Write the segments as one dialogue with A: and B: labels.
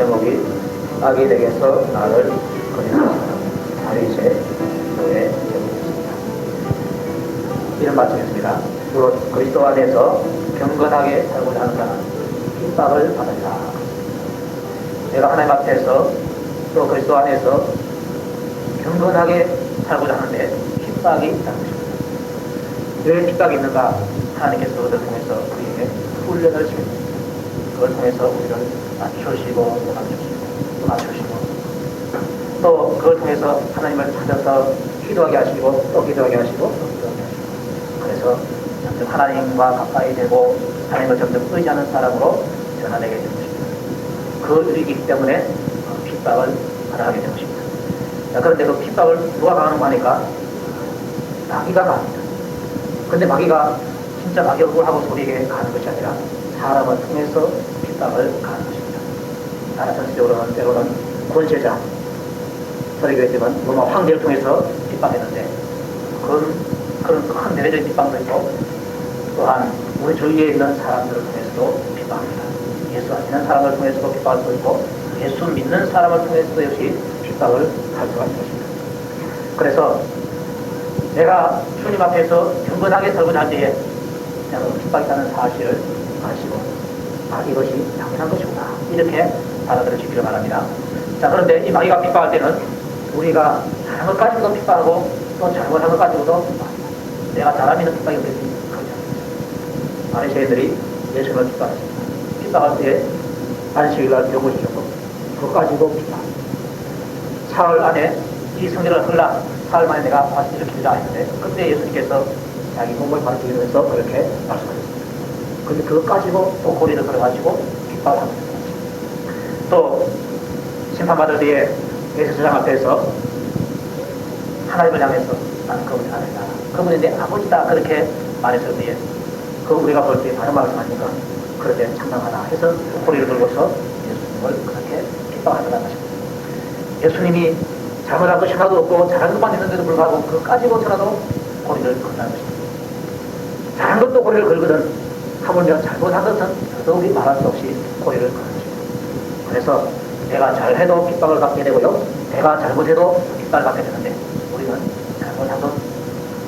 A: 제목이 악인에게서 나를 건너는 다윗의 노래 제목입니다. 이런 말씀이었습니다. 무릇 그리스도 안에서 경건하게 살고자 하는 자는 핍박을 받으리라. 내가 하나님 앞에서 또 그리스도 안에서 경건하게 살고자 하는데 핍박이 있다는 것입니다. 왜 핍박이 있는가? 하나님께서 그것을 통해서 우리에게 훈련을 시킵니다. 그걸 통해서 우리를 낮추시고 또 낮추시고 또 낮추시고 또 그걸 통해서 하나님을 찾아서 기도하게 하시고 또 기도하게 하시고 또 기도하게 하시고 그래서 점점 하나님과 가까이 되고 하나님을 점점 의지하는 사람으로 변화되게 되는 것입니다. 그 일이기 때문에 핍박을 받아가게 되는 것입니다. 자, 그런데 그 핍박을 누가 가하는 거 하니까 마귀가 가합니다. 그런데 마귀가 진짜 마귀 얼굴하고 소리에게 가는 것이 아니라 사람을 통해서 핍박을 가하는 것입니다. 나라 전체적으로는 때로는 권세자, 설교했지만 로마 황제를 통해서 핍박했는데 그런 큰 내려진 핍박도 있고 또한 우리 주위에 있는 사람들을 통해서도 핍박합니다. 예수 안 믿는 사람을 통해서도 핍박할 수 있고 예수 믿는 사람을 통해서도 역시 핍박을 할 수가 있는 것입니다. 그래서 내가 주님 앞에서 경건하게 살고자 할 때에 내가 핍박이라는 사실을 아시고 이것이 당연한 것이구나 이렇게 받아들여 주기를 바랍니다. 자, 그런데 이 마귀가 핍박할 때는 우리가 잘한 것 가지고도 핍박하고 또 잘못한 것 가지고도 핍박합니다. 내가 잘하면 핍박이 되지 그렇지 않습니다. 바리새인들이 예수님을 핍박했습니다. 핍박할 때 안식일날 병을 주셨고 그거 가지고 핍박합니다. 사흘 안에 이 성전을 흘라 사흘 만에 내가 다시 일으키자 했는데 그때 예수님께서 자기 몸을 가르치면서 그렇게 말씀하셨습니다. 그런데 그거 가지고 또 고리를 걸어가지고 핍박을 합니다. 또 심판받을 때에 예수장 앞에서 하나님을 향해서 나는 그분이 하나님이다. 그분이 내 아버지다. 그렇게 말했을 때에 그 우리가 볼 때 다른 말씀하니까 그럴 때 장담하나 해서 고리를 들고서 예수님을 그렇게 핍박하더라는 것입니다. 예수님이 잘못한 것이 하나도 없고 잘한 것만 있는데도 불구하고 그거 가지고서라도 고리를 걸다는 것입니다. 잘한 것도 고리를 걸거든 하물며 잘못한 것은 더더욱이 말할 수 없이 고리를 거는 것입니다. 그래서 내가 잘해도 핍박을 받게 되고요. 내가 잘못해도 핍박을 받게 되는데 우리는 잘못한 것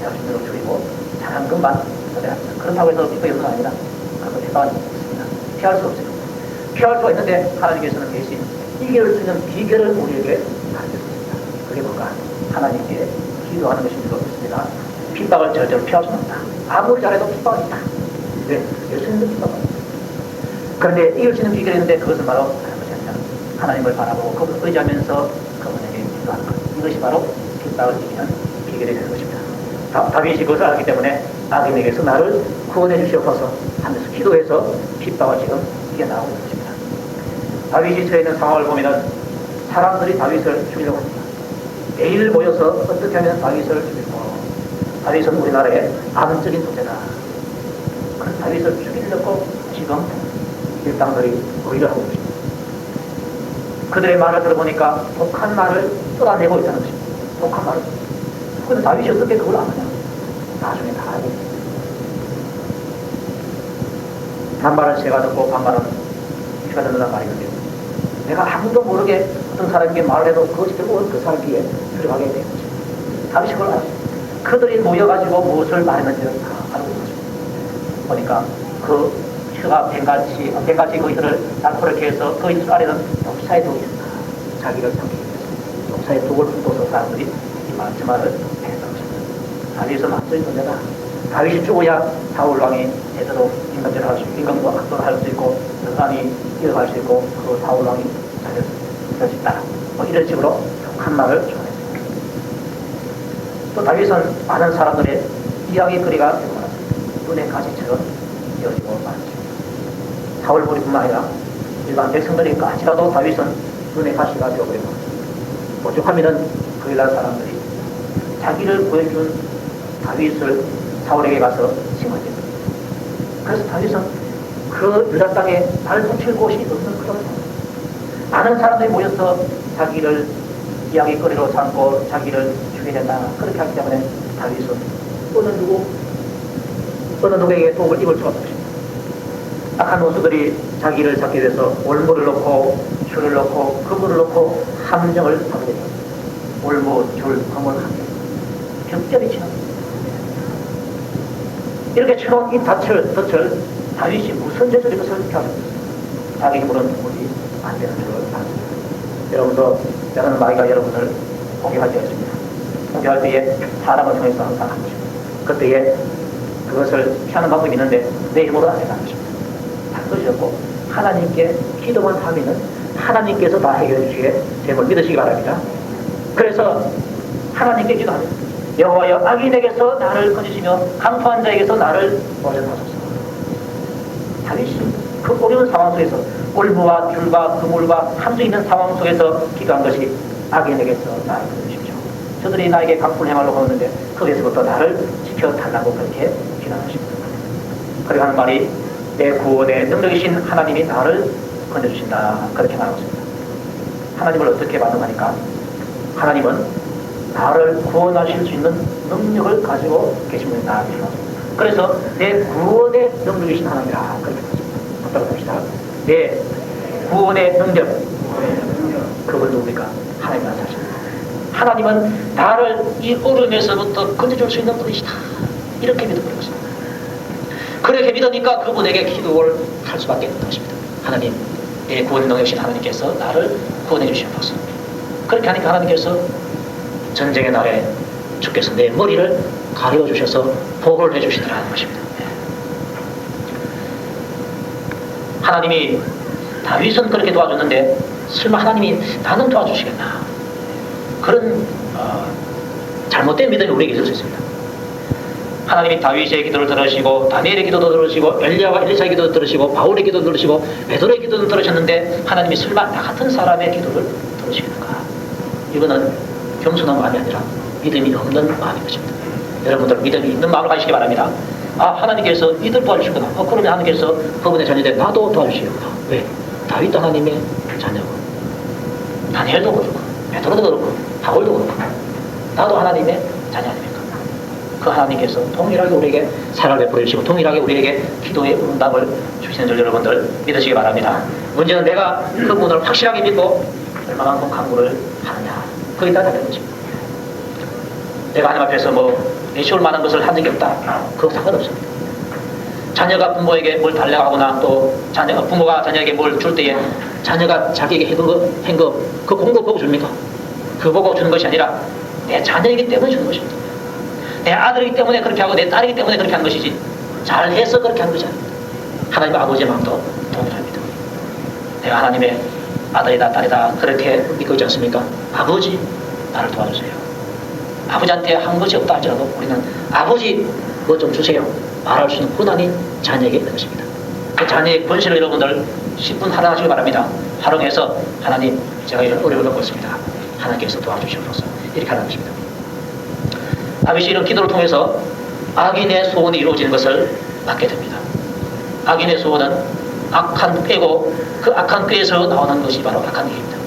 A: 자신으로 줄이고 잘한 것만 선택합니다. 그렇다고 해서 핍박이 없는 건 아니라 그것도 핍박은 있습니다. 피할 수 없어요. 피할 수가 있는데 하나님께서는 대신 이겨낼 수 있는 비결을 우리에게 가르쳐줍니다. 그게 뭔가 하나님께 기도하는 것인 줄 믿습니다. 핍박을 절대로 피할 수는 없다. 아무리 잘해도 핍박은 있다. 네, 예수님도 핍박합니다. 그런데 이길 수 있는 비결이 있는데 그것은 바로 다른 것이 아니라 하나님을 바라보고 그분을 의지하면서 그분에게 기도하는 것. 이것이 바로 핍박을 이기는 비결이 되는 것입니다. 다윗이 그것을 알기 때문에 악인에게서 나를 구원해 주시옵소서 하면서 기도해서 핍박을 지금 이겨나가고 있는 것입니다. 다윗이 처해 있는 상황을 보면은 사람들이 다윗을 죽이려고 합니다. 매일 모여서 어떻게 하면 다윗을 죽이고 다윗은 우리나라의 암적인 존재다. 그 다윗을 죽이려고 지금 일당들이 의를 하고 있습니다. 그들의 말을 들어보니까 독한 말을 쏟아내고 있다는 것입니다. 독한 말을. 그런데 다윗이 어떻게 그걸 아느냐? 나중에 다 알고 있습니다. 반말은 새가 듣고 반말은 쥐가 듣는다는 말이 있는데요. 내가 아무도 모르게 어떤 사람에게 말을 해도 그것이 결국은 그 사람 귀에 들어가게 되는 것입니다. 다윗이 그걸 알았습니다. 그들이 모여가지고 무엇을 말했는지를 다 알고 있습니다. 보니까 그 혀가 뱀같이 그 혀를 날카롭게 해서 그 입술 아래는 독사의 독이 있다. 자기를 삼키기 위해서 독사의 독을 품고서 사람들이 이 말을 했던 것입니다. 다윗은 완전히 존재다. 다윗이 죽어야 사울 왕이 제대로 임금제를 할 수 있고 임금과 학도를 할 수 있고 사람이 이어갈 수 있고 그 사울 왕이 잘 수 있다. 뭐 이런 식으로 독한 말을 전했습니다. 또 다윗은 많은 사람들의 이야기거리가 되고 말았습니다. 눈의 가시처럼 이어지고 말았습니다. 사울머리뿐만 아니라 일반 백성들이까지라도 다윗은 눈의 가시가 되어버리고 오죽하면은 그 일날 사람들이 자기를 구해준 다윗을 사울에게 가서 칭언했습니다. 그래서 다윗은 그 유다 땅에 발 붙일 곳이 없는 그런 상황. 많은 사람들이 모여서 자기를 이야기거리로 삼고 자기를 죽게 된다. 그렇게 하기 때문에 다윗은 어느 누구에게 독을 입을 수가 없습니다. 악한 원수들이 자기를 잡기 위해서 올무를 넣고 줄을 넣고 함정을 하게 됩니다. 올무, 줄, 검을 함정. 격절이 지납니다. 이렇게 처음 이 덫을 다윗이 무슨 죄로 이것을 펴셨어요? 자기 힘으로는 도무지 안 되는 줄을 알았습니다. 여러분도 때로는 마귀가 여러분을 공격할 때가 있습니다. 공격할 때에 사람을 통해서 항상 한 것입니다. 그때에 그것을 피하는 방법이 있는데 내 힘으로 안 된다는 것입니다. 다른 것이 없고 하나님께 기도만 하면은 하나님께서 다 해결해 주시게 됨을 믿으시기 바랍니다. 그래서 하나님께 기도합니다. 여호와여, 악인에게서 나를 건지시며 강포한 자에게서 나를 보전하소서. 다윗이 그 어려운 상황 속에서 올무와 줄과 그물과 함정 있는 상황 속에서 기도한 것이 악인에게서 나를 건지십시오. 저들이 나에게 강포를 행하려고 하는데 거기에서부터 나를 지켜달라고 그렇게 기도하십니다. 그리고 하는 말이 내 구원의 능력이신 하나님이 나를 건져주신다, 그렇게 말하고 있습니다. 하나님을 어떻게 반응하니까 하나님은 나를 구원하실 수 있는 능력을 가지고 계신 분이 나를 구원하십니다. 그래서 내 구원의 능력이신 하나님이라 그렇게 말합니다. 한번 봅시다. 내 구원의 능력, 그걸 누굽니까? 하나님이 나타나십니다. 하나님은 나를 이 어려움에서부터 건져줄 수 있는 분이시다, 이렇게 믿어버린 것입니다. 그렇게 믿으니까 그분에게 기도를 할 수밖에 없는 것입니다. 하나님, 내 구원의 능력이신 하나님께서 나를 구원해 주시옵소서. 그렇게 하니까 하나님께서 전쟁의 날에 주께서 내 머리를 가려 주셔서 보호를 해 주시더라는 것입니다. 하나님이 다윗은 그렇게 도와줬는데 설마 하나님이 나는 도와주시겠나, 그런 잘못된 믿음이 우리에게 있을 수 있습니다. 하나님이 다윗의 기도를 들으시고 다니엘의 기도도 들으시고 엘리야와 엘리사의 기도도 들으시고 바울의 기도도 들으시고 베드로의 기도도 들으셨는데 하나님이 설마 나 같은 사람의 기도를 들으시겠는가? 이거는 겸손한 마음이 아니라 믿음이 없는 마음인 것입니다. 여러분들 믿음이 있는 마음을 가지시기 바랍니다. 하나님께서 이들 도와주시구나. 그러면 하나님께서 그분의 자녀들 나도 도와주시겠구나. 왜? 다윗도 하나님의 자녀고, 다니엘도 그렇고, 베드로도 그렇고, 바울도 그렇고, 나도 하나님의 자녀 아닙니까? 그 하나님께서 동일하게 우리에게 사랑을 베풀어 주시고 동일하게 우리에게 기도의 응답을 주시는 줄 여러분들 믿으시기 바랍니다. 문제는 내가 그분을 확실하게 믿고 얼마만큼 강구를 하느냐, 거기에 따라 다른 것입니다. 내가 하나님 앞에서 내세울 만한 것을 한 적이 없다, 그거 상관없습니다. 자녀가 부모에게 뭘 달라가거나 또 부모가 자녀에게 뭘 줄 때에 자녀가 자기에게 한 거 그 공부 보고 줍니까? 그 보고 주는 것이 아니라 내 자녀이기 때문에 주는 것입니다. 내 아들이기 때문에 그렇게 하고 내 딸이기 때문에 그렇게 하는 것이지 잘해서 그렇게 하는 것이 아닙니다. 하나님 아버지의 마음도 동일합니다. 내가 하나님의 아들이다 딸이다 그렇게 믿고 있지 않습니까? 아버지 나를 도와주세요. 아버지한테 한 것이 없다 할지라도 우리는 아버지 뭐 좀 주세요 말할 수 있는 권한이 자녀에게 있는 것입니다. 그 자녀의 권세를 여러분들 10분 활용하시기 바랍니다. 활용해서 하나님, 제가 이런 어려움을 겪고 있습니다. 하나님께서 도와주시옵소서, 이렇게 하는 것입니다. 다윗이 이런 기도를 통해서 악인의 소원이 이루어지는 것을 막게 됩니다. 악인의 소원은 악한 꾀고 그 악한 꾀에서 나오는 것이 바로 악한 일입니다.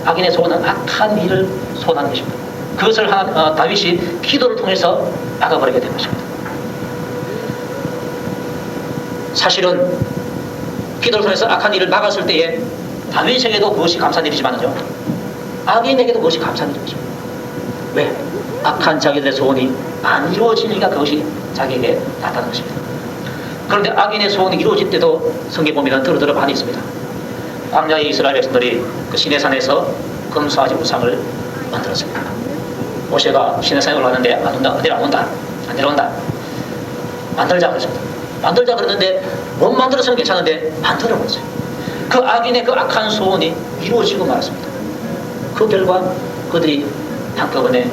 A: 악인의 소원은 악한 일을 소원하는 것입니다. 그것을 다윗이 기도를 통해서 막아버리게 된 것입니다. 사실은 기도를 통해서 악한 일을 막았을 때에 다윗에게도 그것이 감사한 일이지만요, 악인에게도 그것이 감사한 일입니다. 왜? 악한 자기들의 소원이 안 이루어지니까 그것이 자기에게 나타나는 것입니다. 그런데 악인의 소원이 이루어질 때도 성경 보면 드러드러 많이 있습니다. 광야의 이스라엘 백성들이 그 시내산에서 금수아지 우상을 만들었습니다. 모세가 시내산에 올라갔는데 안 온다, 어디 안 온다, 안 내려온다. 만들자 그랬습니다. 만들자 그랬는데 못 만들었으면 괜찮은데 만들어버렸어요. 그 악인의 그 악한 소원이 이루어지고 말았습니다. 그 결과 그들이 한꺼번에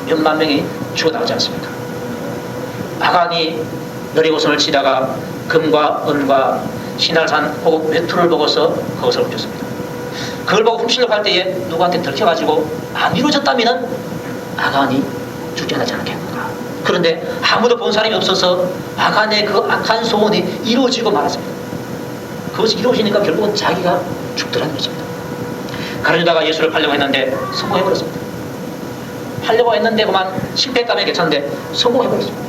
A: 몇만 명이 죽어나가지 않습니까? 아간이 너리고선을 치다가 금과 은과 신할산 혹은 외투를 보고서 그것을 훔쳤습니다. 그걸 보고 훔치려고 할 때에 누구한테 들켜가지고 안 이루어졌다면 아간이 죽지 않겠는가. 그런데 아무도 본 사람이 없어서 아간의 그 악한 소원이 이루어지고 말았습니다. 그것이 이루어지니까 결국은 자기가 죽더라는 것입니다. 가르치다가 예수를 팔려고 했는데 성공해버렸습니다. 팔려고 했는데 그만 실패감에 괜찮은데 성공해버렸습니다.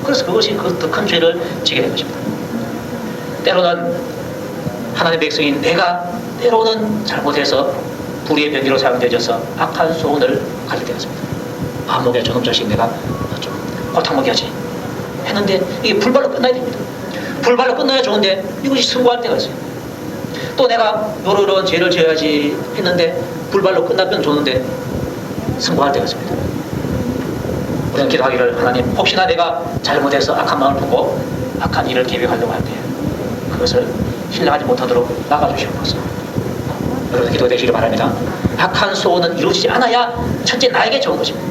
A: 그래서 그것이 그 더 큰 죄를 지게 된 것입니다. 때로는 하나님의 백성인 내가 때로는 잘못해서
B: 불의의 병기로 사용되어져서 악한 소원을 가질 때였습니다. 목에 저놈 자식 내가 좀 골탕 먹여야지 했는데 이게 불발로 끝나야 됩니다. 불발로 끝나야 좋은데 이것이 승고할 때가 있어요. 또 내가 요런 죄를 지어야지 했는데 불발로 끝나면 좋은데 승고할 때가 있습니다. 우리는 기도하기를 하나님 혹시나 내가 잘못해서 악한 마음을 품고 악한 일을 계획하려고 할 때 그것을 신뢰하지 못하도록 막아주시옵소서. 여러분 기도가 되시길 바랍니다. 악한 소원은 이루어지지 않아야 첫째 나에게 좋은 것입니다.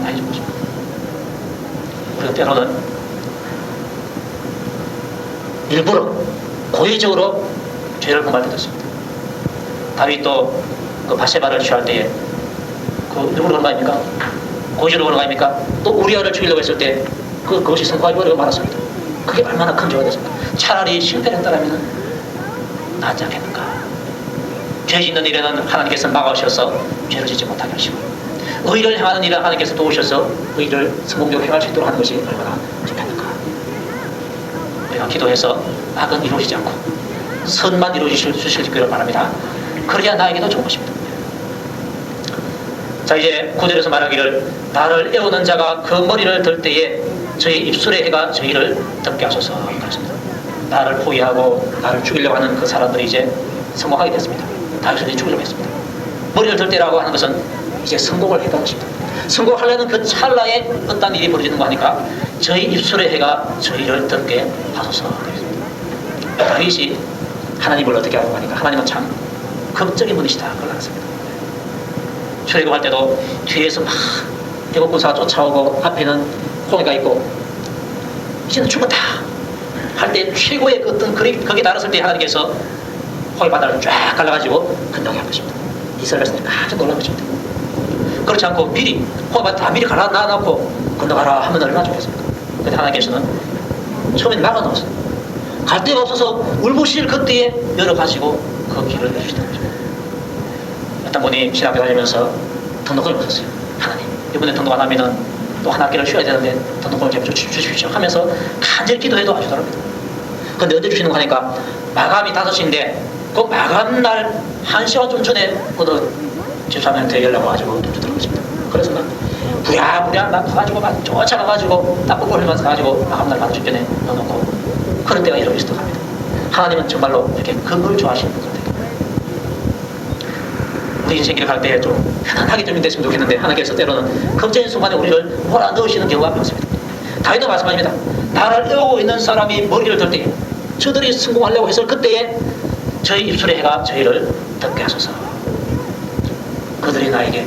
B: 나에게 좋은 것입니다. 우리가 때로는 일부러 고의적으로 죄를 범할 때도 있습니다. 다윗도 그 바세바를 취할 때에 그 누구로 그런 거 아닙니까? 고의적으로 그런 거 아닙니까? 또 우리아를 죽이려고 했을 때 그것이 성공하기 어려워 말았습니다. 그게 얼마나 큰 죄가 됐습니까? 차라리 실패를 했다면 낫지 않겠는가? 죄 짓는 일에는 하나님께서 막아오셔서 죄를 짓지 못하게 하시고 의를 행하는 일은 하나님께서 도우셔서 의를 성공적으로 행할 수 있도록 하는 것이 얼마나 좋겠는가? 우리가 기도해서 악은 이루어지지 않고 선만 이루어지시기를 바랍니다. 그래야 나에게도 좋은 것입니다. 자, 이제 9절에서 말하기를 나를 애우는 자가 그 머리를 들 때에 저희 입술의 해가 저희를 덮게 하소서 그랬습니다. 나를 포위하고 나를 죽이려고 하는 그 사람들이 이제 성공하게 됐습니다. 다윗을 죽이려고 했습니다. 머리를 들 때라고 하는 것은 이제 성공을 했다는 것입니다. 성공하려는 그 찰나에 어떤 일이 벌어지는 거 하니까 저희 입술의 해가 저희를 덮게 하소서 그랬습니다. 다윗이 하나님을 어떻게 하고 하니까 하나님은 참 극적인 분이시다 그걸 알았습니다. 출애굽할 때도 뒤에서 막 애국 군사가 쫓아오고 앞에는 홍해가 있고 이제는 죽었다 할 때 최고의 그 어떤 거기에 달았을 때 하나님께서 홍해 바다를 쫙 갈라가지고 건너게 한 것입니다. 이스라엘 백성들이 깜짝 놀란 것입니다. 그렇지 않고 미리 홍해 바다 다 미리 갈라놔놓고 건너가라 하면 얼마나 좋겠습니까? 그런데 하나님께서는 처음엔 막아놓았어요. 갈 데가 없어서 울부짖을 그때에 열어가지고 그 길을 내주시는 거죠. 어떤 분이 신학교 다니면서 등록금을 받았어요. 하나님 이번에 등록 안 하면은 또 한 학기를 쉬어야 되는데 등록금을 제발 주십시오 하면서 간절히 기도해도 안 주더랍니다. 근데 언제 주시는 거 하니까 마감이 5시인데 그 마감날 1시간 좀 전에 어느 집사람한테 연락 와가지고 돈 주더라는 것입니다. 그래서 난 부랴부랴 막 가가지고 막 쫓아가가지고 나쁜 흘면서 가가지고 마감날 받으실 전에 넣어놓고 그런 때가 이러고 있었다고 합니다. 하나님은 정말로 이렇게 그걸 좋아하시는 것 같아요. 우리 인생길을 갈 때 좀 편안하게 좀 됐으면 좋겠는데 하나님께서 때로는 걱정의 순간에 우리를 몰아넣으시는 경우가 많습니다. 다윗도 말씀합니다. 나를 애우고 있는 사람이 머리를 들 때에 저들이 성공하려고 했을 그때에 저희 입술의 해가 저희를 덮게 하소서. 그들이 나에게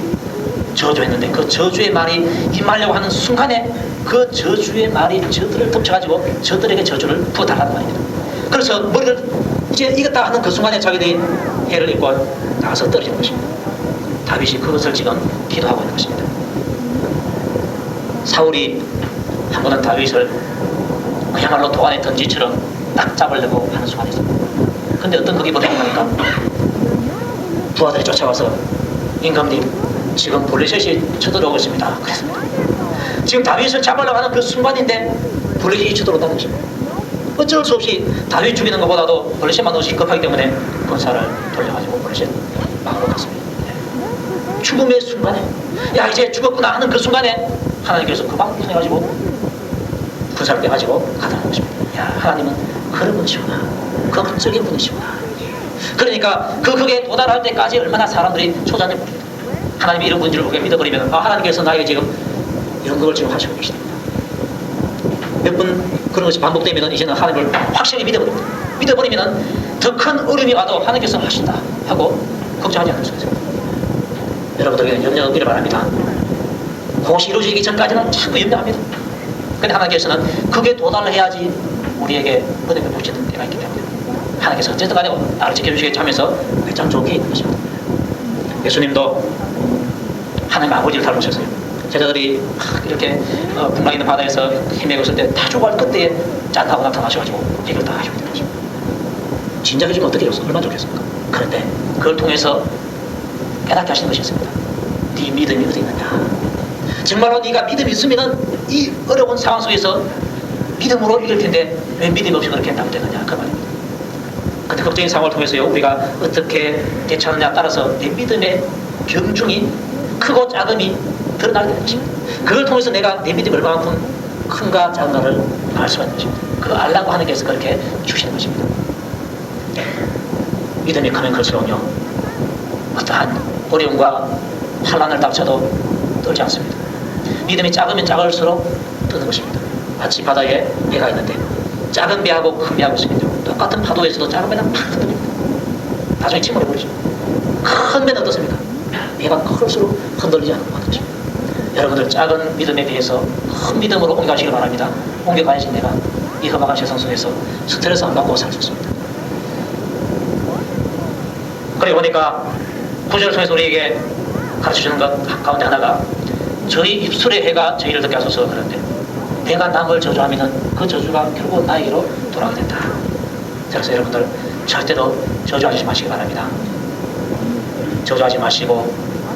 B: 저주했는데 그 저주의 말이 임하려고 하는 순간에 그 저주의 말이 저들을 덮쳐가지고 저들에게 저주를 부어달라는 말입니다. 그래서 머리를 이제 이겼다 하는 그 순간에 자기들이 해를 입고 나서 떨어지는 것입니다. 다윗이 그것을 지금 기도하고 있는 것입니다. 사울이 한 번은 다윗을 그야말로 도안의 던지처럼 딱 잡으려고 하는 순간이 있습니다. 근데 어떤 그게 벌어지니까 부하들이 쫓아와서 임금님 지금 블레셋이 쳐들어오고 있습니다. 그랬습니다. 지금 다윗을 잡으려고 하는 그 순간인데 블레셋이 쳐들어온다는 것입니다. 어쩔 수 없이 다윗 죽이는 것보다도 블레셋만 너무 급하기 때문에 군사를 돌려가지고 블레셋 막으러 갔습니다. 죽음의 순간에 야 이제 죽었구나 하는 그 순간에 하나님께서 그 방법을 통해가지고 군사를 빼가지고 가다는 것입니다. 야 하나님은 그런 분이시구나. 극적인 분이시구나. 그러니까 그 극에 도달할 때까지 얼마나 사람들이 초자를 모릅니다. 하나님이 이런 분인지를 보게 믿어버리면 하나님께서 나에게 지금 이런 걸 지금 하시고 계십니다. 몇 번 그런 것이 반복되면 이제는 하나님을 확실히 믿어버립니다. 믿어버리면 더 큰 어려움이 와도 하나님께서 하신다 하고 걱정하지 않을 수가 있습니다. 여러분들에게는 염려하기를 바랍니다. 그것이 이루어지기 전까지는 자꾸 염려합니다. 그런데 하나님께서는 그게 도달해야지 우리에게 은혜를 주시는 때가 있기 때문에 하나님께서 어쨌든 간에 나를 지켜주시겠지 하면서 매장 좋게 있는 것입니다. 예수님도 하나님 아버지를 닮으셨어요. 제자들이 이렇게 풍랑 있는 바다에서 헤매고 있을 때 다 죽어갈 그때에 짠하고 나타나셔가지고 해결 다 하시게 되는 것입니다. 진작에 좀 어떻게 해서 얼마나 좋겠습니까? 그런데 그걸 통해서 깨닫게 하시는 것이 있습니다. 네 믿음이 어디 있느냐. 정말로 네가 믿음이 있으면 이 어려운 상황 속에서 믿음으로 이길 텐데 왜 믿음이 없이 그렇게 남되느냐 그 말입니다. 근데 극적인 상황을 통해서요, 우리가 어떻게 대처하느냐에 따라서 내 믿음의 경중이 크고 작음이 드러나게 되는 것입니다. 그걸 통해서 내가 내 믿음이 얼마만큼 큰가 작은가를 알 수가 있는 것입니다. 그거 알라고 하나님께서 그렇게 주시는 것입니다. 믿음이 크면 클수록요, 어떠한 어려움과 환난을 닥쳐도 떨지 않습니다. 믿음이 작으면 작을수록 뜨는 것입니다. 마치 바다에 배가 있는데 작은 배하고 큰 배하고 있으면요, 똑같은 파도에서도 작은 배는 팍 흔들립니다. 나중에 침몰해버리죠. 큰 배는 어떻습니까? 배가 클수록 흔들리지 않는 것입니다. 여러분들 작은 믿음에 비해서 큰 믿음으로 옮겨가시길 바랍니다. 옮겨가야지 내가 이 험악한 세상 속에서 스트레스 안 받고 살 수 있습니다. 그리고 보니까 구절을 통해서 우리에게 가르쳐주는 것 가운데 하나가, 저희 입술의 해가 저희를 듣게 하소서. 그런데 내가 남을 저주하면 그 저주가 결국 나에게로 돌아오게 된다. 그래서 여러분들 절대로 저주하지 마시기 바랍니다. 저주하지 마시고,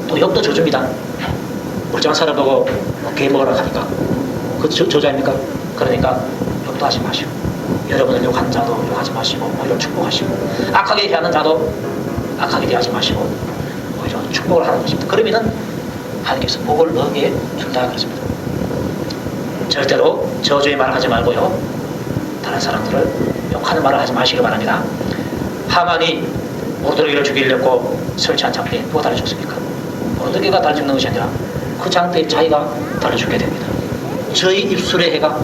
B: 또 욕도 저주입니다. 멀쩡한 사람 보고 개 먹으라 하니까 그 저주 아닙니까? 그러니까 욕도 하지 마시고, 여러분을 욕한 자도 욕하지 마시고 오히려 축복하시고, 악하게 대하는 자도 악하게 대하지 마시고 오히려 축복을 하는 것입니다. 그러면은 하나님께서 복을 너에게 준다 그랬습니다. 절대로 저주의 말을 하지 말고요, 다른 사람들을 욕하는 말을 하지 마시기 바랍니다. 하만이 모르드게를 죽이려고 설치한 장대에 누가 달려 죽습니까? 모르드게가 달려 죽는 것이 아니라 그 장대에 자기가 달려 죽게 됩니다. 저희 입술의 해가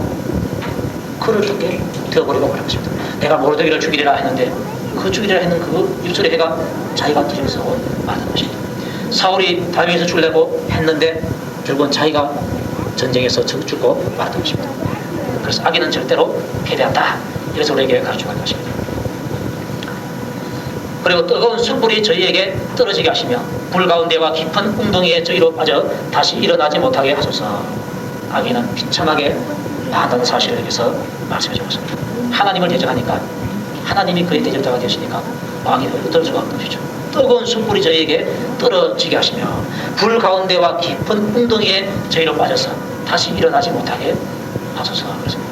B: 그를 듣게 되어버리고 말한 것입니다. 내가 모르드게를 죽이리라 했는데 그 죽이리라 했는 그 입술의 해가 자기가 뒤에서 맞은 것입니다. 사울이 다윗에서 죽이려고 했는데 결국은 자기가 전쟁에서 죽고 말았던 것입니다. 그래서 악인은 절대로 패배한다. 이래서 우리에게 가르쳐갈 것입니다. 그리고 뜨거운 숯불이 저희에게 떨어지게 하시며 불 가운데와 깊은 웅덩이에 저희로 빠져 다시 일어나지 못하게 하소서. 악인은 비참하게 나한다는 사실을 여기서 말씀해 주고 있습니다. 하나님을 대적하니까, 하나님이 그의 대적자가 되시니까 왕이 어떨 수가 없는 것이죠. 뜨거운 숯불이 저희에게 떨어지게 하시며 불 가운데와 깊은 웅덩이에 저희로 빠져서 다시 일어나지 못하게 하소서. 그렇습니다.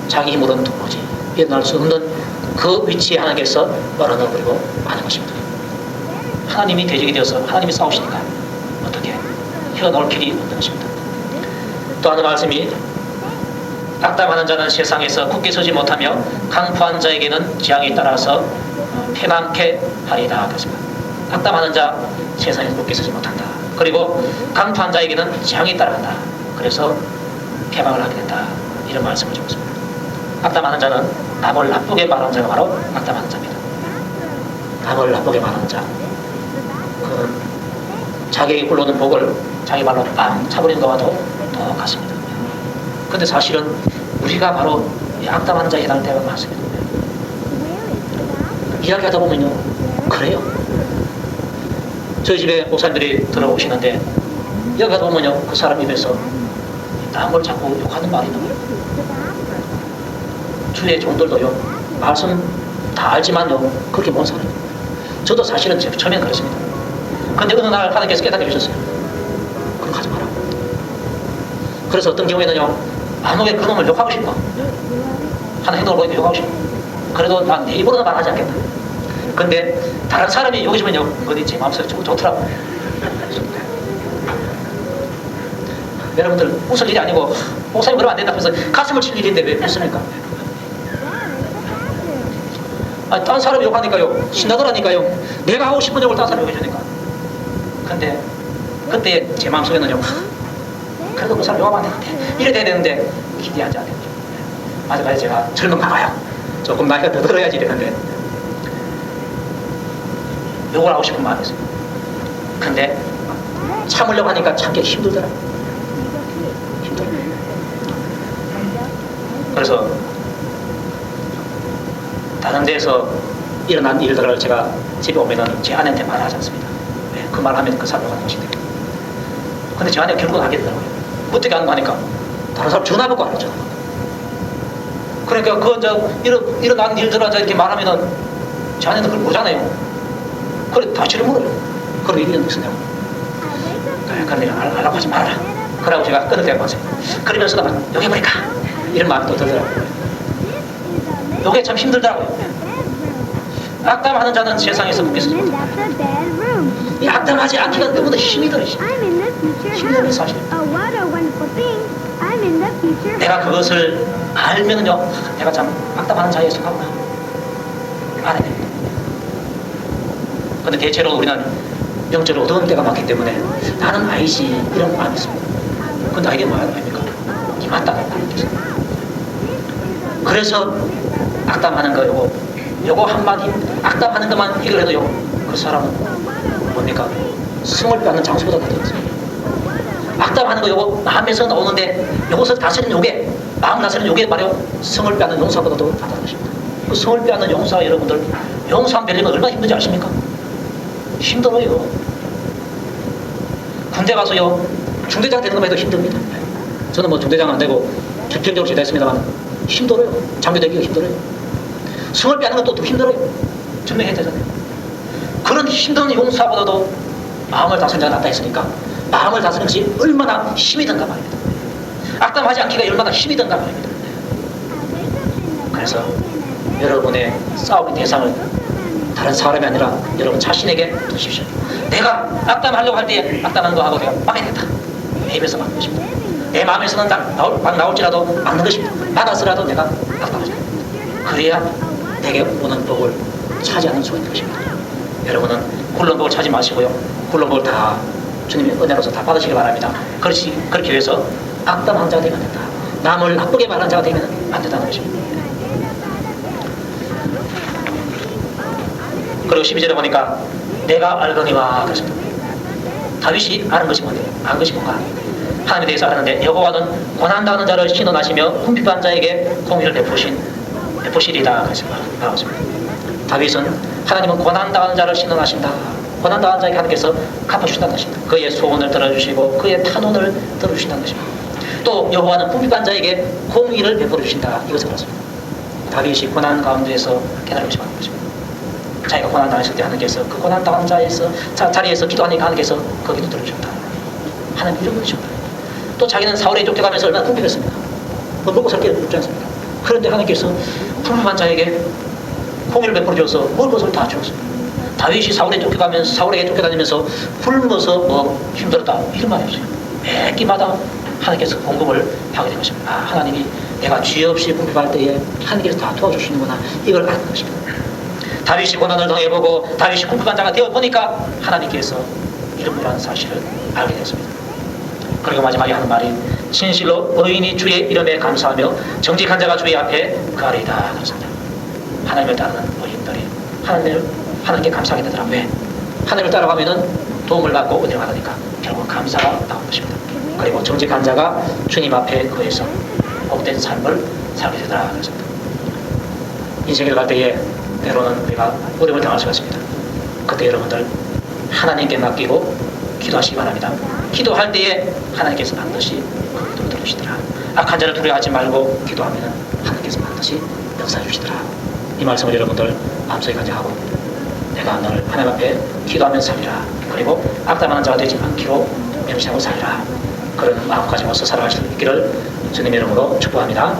B: 자기 힘으로는 도무지 일어날 수 없는 그 위치에 하나님께서 몰아넣어버리고 하는 것입니다. 하나님이 대적이 되어서 하나님이 싸우시니까 어떻게 헤어놓을 길이 없는 것입니다. 또 하는 말씀이, 악담하는 자는 세상에서 굳게 서지 못하며 강포한 자에게는 재앙이 따라서 패망케 하리라. 그렇습니다. 악담하는 자 세상에서 굳게 서지 못한다. 그리고 강포한 자에게는 재앙이 따라간다. 그래서 패망을 하게 된다. 이런 말씀을 주고 있습니다. 악담하는 자는 남을 나쁘게 말하는 자가 바로 악담하는 자입니다. 남을 나쁘게 말하는 자, 그는 자기에게 굴러오는 복을 자기 발로 빵 차버리는 것과도 똑같습니다. 그런데 사실은 우리가 바로 이 악담하는 자에 해당할 때가 많습니다. 이야기하다 보면요, 그래요. 저희 집에 목사님들이 들어오시는데 이야기하다 보면요, 그 사람 입에서 남을 자꾸 욕하는 말이 나와요. 주위의 종들도요, 말씀 다 알지만요, 그렇게 못 살아요. 저도 사실은 처음엔 그랬습니다. 근데 어느 날 하나님께서 깨닫게 해주셨어요. 그럼 하지 마라. 그래서 어떤 경우에는요, 아무게 그놈을 욕하고 싶어. 하는 행동을 보니까 욕하고 싶어. 그래도 난 내 입으로는 말하지 않겠다. 근데 다른 사람이 욕이시면요, 어디 제 마음속에 좋더라고. 여러분들 웃을 일이 아니고, 목사님 그러면 안 된다 그래서 가슴을 칠 일인데 왜 웃습니까? 아니, 딴 사람이 욕하니까요, 신나더라니까요. 내가 하고 싶은 욕을 딴 사람이 욕해주니까. 근데 그때 제 마음속에는요, 그래도 그 사람 욕하면 안 되는데, 이래 돼야 되는데 기대하지 않겠죠. 아직까지 제가 젊은가 봐요. 조금 나이가 더 들어야지 이랬는데 욕을 하고 싶은 마음이 있어요. 근데 참으려고 하니까 참기 힘들더라고요. 힘들어요. 그래서 다른 데에서 일어난 일들을 제가 집에 오면은 제 아내한테 말하지 않습니다. 왜? 그 말하면 그 사람 욕하는 것인데. 근데 제 아내가 결국은 하게 되더라고요. 어떻게 하는 거 하니까 다른 사람 전화 받고 안 했죠. 그러니까 일어난 일들을 이렇게 말하면은 제 아내는 그걸 모르잖아요. 그래 다시를 물어요. 그럼 이런 무슨 내용? 그래 내가 하려고 하지 말아라. 그러고 제가 끊을 때가 많아요. 그러면서도 막 욕해버릴까? 이런 마음이 또 들더라고요. 요게 참 힘들더라고요. 악담하는 자는 세상에서 묶여 있습니다.
C: That's a bad room.
B: 이 악담하지 않기가 너무나 힘이 들어요.
C: I'm in the future
B: 힘든
C: house.
B: 사실입니다.
C: Oh, what a wonderful thing. I'm in the future
B: 내가
C: house.
B: 그것을 알면은요, 내가 참 악담하는 자에 속하구나 알아야 됩니다. 근데 대체로 우리는 영적으로 어두운 때가 많기 때문에 나는 아이지 이런 마음이 있습니다. 근데 나에게 뭐야 됩니까? 이 맞다는 말이죠. 그래서 악담하는 거 요거 한마디 악담하는 것만 해결해도요, 그 사람은 뭡니까? 승을 빼앗는 장수보다 더 들었어요. 악담하는 거 요거 마음에서 나오는데 요것을 다스리는 요게 마음 다스리는 요게 바로 성을 빼앗는 용사보다도 다른 것입니다. 그 성을 빼앗는 용사 여러분들 용사 배려면 얼마나 힘든지 아십니까? 힘들어요. 군대 가서요 중대장 되는 것만 해도 힘듭니다. 저는 뭐 중대장 안 되고 주평적으로 제대했습니다만 힘들어요. 장교 되기가 힘들어요. 성을 빼앗는 것도 더 힘들어요. 증명해야 되잖아요. 그런 힘든 용사보다도 마음을 다스리는 자가 낫다 했으니까 마음을 다스리는 것이 얼마나 힘이 든가 말입니다. 악담하지 않기가 얼마나 힘이 든가 말입니다. 그래서 여러분의 싸움의 대상을 다른 사람이 아니라 여러분 자신에게 두십시오. 내가 악담하려고 할 때에 악담하는 거 하고 내가 막아야겠다. 내 입에서 막는 것입니다. 내 마음에서는 막 나올지라도 막는 것입니다. 막아서라도 내가 악담하죠. 그래야 내게 오는 복을 차지하는 수가 있는 것입니다. 여러분은 굴른 복을 차지 마시고요. 굴른 복을 다 주님의 은혜로서 다 받으시기 바랍니다. 그렇게 위해서 악담한 자가 되면 안 된다. 남을 나쁘게 말하는 자가 되면 안 된다는 것입니다. 그리고 12절에 보니까 내가 알거니와 그랬습니다. 다윗이 아는 것이 뭔데? 아는 것이 뭔가? 하나님에 대해서 아는데 여호와는 고난당하는 자를 신원하시며 궁핍한 자에게 공의를 베푸시리다 그랬습니다. 다윗은 하나님은 고난당하는 자를 신원하신다. 고난당하는 자에게 하나님께서 갚아주신다는 것입니다. 그의 소원을 들어주시고 그의 탄원을 들어주신다는 것입니다. 또 여호와는 궁핍한 자에게 공의를 베풀어 주신다. 이것을 말했습니다. 다윗이 고난 가운데에서 깨달은 것이 맞는 것입니다. 자기가 고난 당했을 때 하나님께서 그 고난 당한 자리에서 기도하니까 하나님께서 거기도 들어주셨다. 하나님 이런 분이셨다. 또 자기는 사울에 쫓겨가면서 얼마나 궁핍했습니다. 먹고 살 게 없지 않습니까? 그런데 하나님께서 궁핍한 자에게 공의를 베풀어 주어서 먹을 것을 다 주었습니다. 다윗이 사울에게 쫓겨다니면서 굶어서 뭐 힘들었다 이런 말이 없어요. 매 끼마다 하나님께서 공급을 하게 된 것입니다. 아, 하나님이 내가 죄 없이 궁핍할 때에 하나님께서 다 도와주시는구나 이걸 아는 것입니다. 다윗이 고난을 당해보고 다윗이 궁핍한 자가 되어보니까 하나님께서 이런 분이라는 사실을 알게 됐습니다. 그리고 마지막에 하는 말이 진실로 의인이 주의 이름에 감사하며 정직한 자가 주의 앞에 거하리이다 그렇습니다. 하나님을 따르는 의인들이 하나님께 감사하게 되더라. 왜? 하나님을 따라가면은 도움을 받고 은혜를 받으니까 결국 감사가 나온 것입니다. 그리고 정직한 자가 주님 앞에 거해서 복된 삶을 살게 되더라 그렇습니다. 인생을 갈 때에 때로는 우리가 어려움을 당할 수가 있습니다. 그때 여러분들 하나님께 맡기고 기도하시기 바랍니다. 기도할 때에 하나님께서 반드시 그 기도를 들으시더라. 악한 자를 두려워하지 말고 기도하면 하나님께서 반드시 역사해 주시더라. 이 말씀을 여러분들 마음속에 간직하고 내가 늘 하나님 앞에 기도하면서 살리라. 그리고 악담하는 자가 되지 않기로 명심하고 살리라. 그런 마음가짐으로서 살아갈 수 있기를 주님의 이름으로 축복합니다.